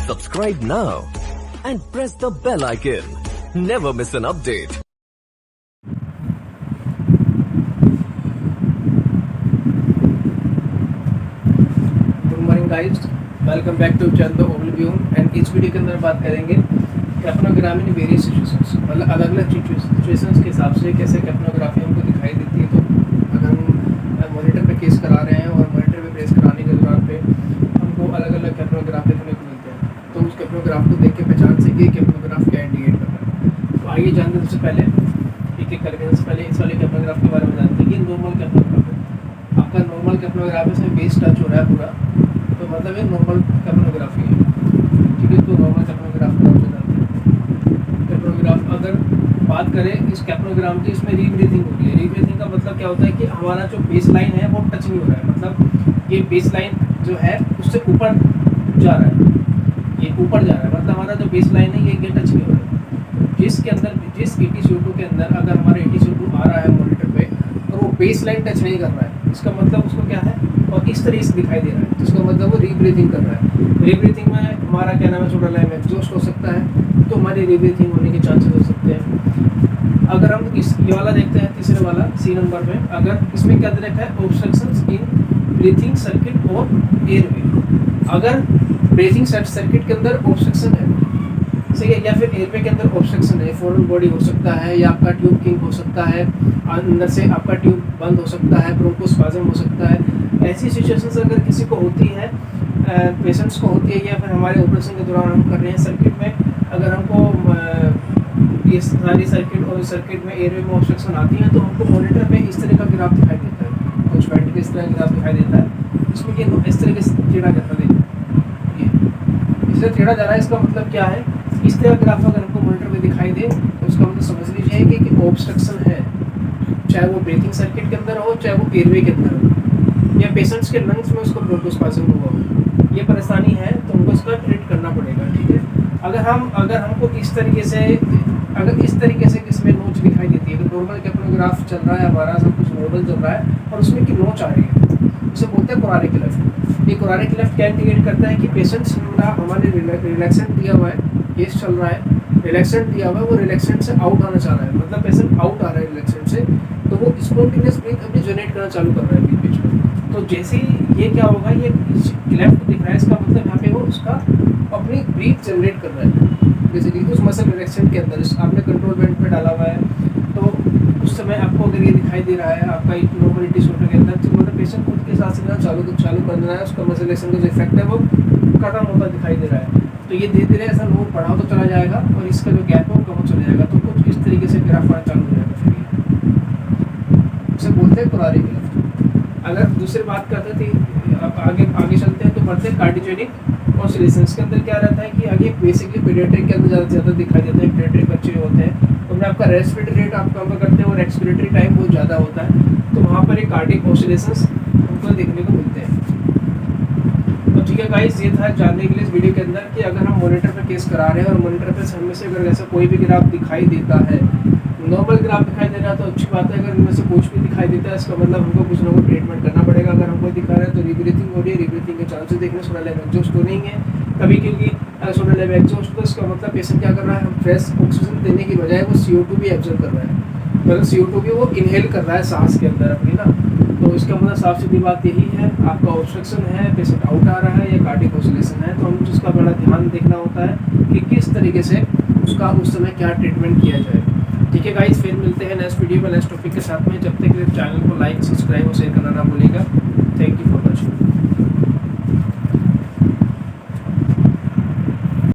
Subscribe now and press the bell icon. Never miss an update. Good morning guys, welcome back to channel overview. And इस video के अंदर बात करेंगे capnography in various situations, मतलब अलग अलग situations के हिसाब से कैसे कैप्नोग्राफी हमको दिखाई देती है। तो अगर हम मॉनिटर पे केस करा रहे हैं और मॉनिटर पे प्रेस कराने के दौरान पे हमको अलग अलग कैप्नोग्राफ देखने को मिलते हैं, तो उस कैप्नोग्राफ को देख के पहचान से कि कैप्नोग्राफ क्या इंडिकेट कर रहा है। तो आइए जानते हैं। सबसे पहले एक एक करके सबसे पहले इस वाले कैप्नोग्राफ के बारे में जानते हैं कि नॉर्मल कैप्नोग्राफ है। आपका नॉर्मल कैप्नोग्राफ है, इसमें बेस टच हो रहा है पूरा, तो मतलब ये नॉर्मल कैप्नोग्राफी है। ठीक है, तो नॉर्मल कैप्नोग्राफ के नाम से जानते हैं। कैप्नोग्राफ अगर बात करें इस कैप्नोग्राम की, इसमें रीब्रीथिंग होती है। रीब्रीथिंग का मतलब क्या होता है कि हमारा जो बेस लाइन है वो टच नहीं हो रहा है, मतलब ये बेस लाइन जो है उससे ऊपर जा रहा है, ये ऊपर जा रहा है, मतलब हमारा जो बेस लाइन है ये टच नहीं हो रहा है। जिसके अंदर जिस ATCO2 के अंदर अगर हमारा ATCO2 आ रहा है मॉनिटर पे और वो बेस लाइन टच नहीं कर रहा है, इसका मतलब उसको क्या है और इस तरीके से दिखाई दे रहा है, जिसका मतलब वो रीब्रीथिंग कर रहा है। रीब्रीथिंग में हमारा क्या नाम है, छोटा लाइन में एग्जॉस्ट हो सकता है, तो हमारी रीब्रीथिंग होने के चांसेस हो सकते हैं। अगर हम इस ये वाला देखते हैं, तीसरे वाला C नंबर पे, अगर इसमें क्या दे रखा है, ऑब्स्ट्रक्शंस इन ब्रीथिंग सर्किट और एयरवे। अगर ब्रीथिंग सर्किट के अंदर ऑब्स्ट्रक्शन है, सही है, या फिर एयरवे के अंदर ऑब्स्ट्रक्शन है, फॉरेन बॉडी हो सकता है, या आपका ट्यूब किंग हो सकता है, अंदर से आपका ट्यूब बंद हो सकता है, ब्रोंकोस्पाज्म हो सकता है। ऐसी सिचुएशंस अगर किसी को होती है, पेशेंट्स को होती है, या फिर हमारे ऑपरेशन के दौरान हम कर रहे हैं सर्किट में, अगर हमको ये सारी सर्किट और सर्किट में एयरवे में ऑब्स्ट्रक्शन आती है, तो हमको मॉनिटर पे इस तरह का ग्राफ दिखाई देता है, कुछ पैंट इस तरह का ग्राफ दिखाई देता है, जिसमें कि इस तरह से टेढ़ा जाता है, इससे टेढ़ा जा रहा है। इसका मतलब क्या है, इस तरह ग्राफ अगर हमको मॉनिटर में दिखाई दे तो उसका मतलब समझ लीजिए कि ऑब्स्ट्रक्शन है, चाहे वो ब्रीथिंग सर्किट के अंदर हो, चाहे वो एयरवे के अंदर हो, या पेशेंट्स के लंग्स में उसको ब्रोंकोस्पाज्म हुआ हो, ये परेशानी है, तो उनको इसका ट्रीट करना पड़ेगा। ठीक है, अगर हमको इस तरीके से इसमें नोच दिखाई देती है कि नॉर्मल कैप्नोग्राफ चल रहा है हमारा, सब कुछ नॉर्मल चल रहा है, और उसमें की नोच आ रही है, उसे बोलते हैं कोरानिक लेफ्ट। ये कोरानिक लेफ्ट क्या इंडिकेट करता है कि पेशेंट्स हमारे रिलैक्सेंट दिया हुआ है, केस चल रहा है, रिलैक्सेंट दिया हुआ है, वो रिलैक्सेंट से आउट आना चाह रहा है, मतलब पेशेंट आउट आ रहा है रिलैक्सेंट से, तो वो स्पॉन्टेनियस ब्रीथ अपनी जनरेट करना चालू कर रहा है बीच में। तो जैसे ही ये क्या होगा, ये लेफ्ट दिख रहा है, इसका मतलब यहाँ पे वो उसका अपनी ब्रीथ जनरेट कर रहा है बेसिकली उस मसल रिलैक्सेंट के अंदर। आपने कंट्रोल बैंड पे डाला हुआ है, तो उस समय आपको अगर ये दिखाई दे रहा है आपका एक नॉर्मल ATCO2 के अंदर, तो मतलब पेशेंट खुद के साथ से चालू कर देना है, उसका मसल रिलैक्सेंट का जो इफेक्ट है वो खत्म होता दिखाई दे रहा है। तो ये धीरे धीरे ऐसा नोट बढ़ा तो चला जाएगा और इसका जो गैप है वो कम चला जाएगा, तो कुछ इस तरीके से ग्राफ आना चालू हो जाएगा। फिर उसे बोलते हैं कोरानिक लेफ्ट। अगर दूसरी बात करते थे, आगे चलते हैं, तो बढ़ते हैं कार्डियोजेनिक ऑसिलेशंस के अंदर क्या रहता है कि आगे बेसिकली पीडियाट्रिक के अंदर ज़्यादा दिखाई देता है। पीडियाट्रिक बच्चे होते हैं तो उनमें आपका रेस्पिरेटरी रेट आप कम करते हैं और एक्सपिरेटरी टाइम बहुत ज़्यादा होता है, तो वहाँ पर एक कार्डियक ऑसिलेशंस हमको देखने को मिलते हैं। तो ठीक है गाइस, ये था जानने के लिए इस वीडियो के अंदर कि अगर हम मॉनिटर पर केस करा रहे हैं और मॉनिटर पर हमें से अगर ऐसा कोई भी ग्राफ दिखाई देता है, नॉर्मल ग्राफ दिखाई दे रहा है तो अच्छी बात है, अगर इनमें से कुछ भी दिखाई देता है इसका मतलब हमको कुछ ना कुछ ट्रीटमेंट करना पड़ेगा। अगर हमको दिखा रहा है तो रीब्रीथिंग हो रही है, रीब्रीथिंग के चांसेस देखने, सोलर लेवल एग्जॉस्ट तो नहीं है कभी, क्योंकि अगर सोलर लेवल एग्जॉस्ट तो इसका मतलब पेशेंट क्या कर रहा है, हम फ्रेश ऑक्सीजन देने की बजाय वो CO2 भी एब्जॉर्ब कर रहा है, मतलब CO2 भी वो इनहेल कर रहा है सांस के अंदर अपनी ना। तो इसका मतलब साफ सीधी बात यही है, आपका ऑब्स्ट्रक्शन है, पेशेंट आउट आ रहा है या कार्डियक ऑसिलेशन है, तो हमें उसका बड़ा ध्यान देखना होता है कि किस तरीके से उसका उस समय क्या ट्रीटमेंट किया जाए। ठीक है गाइस, फिर मिलते हैं नेक्स्ट वीडियो में नेक्स्ट टॉपिक के साथ में। जब तक चैनल को लाइक, सब्सक्राइब और शेयर करना ना भूलिएगा। Thank you for watching.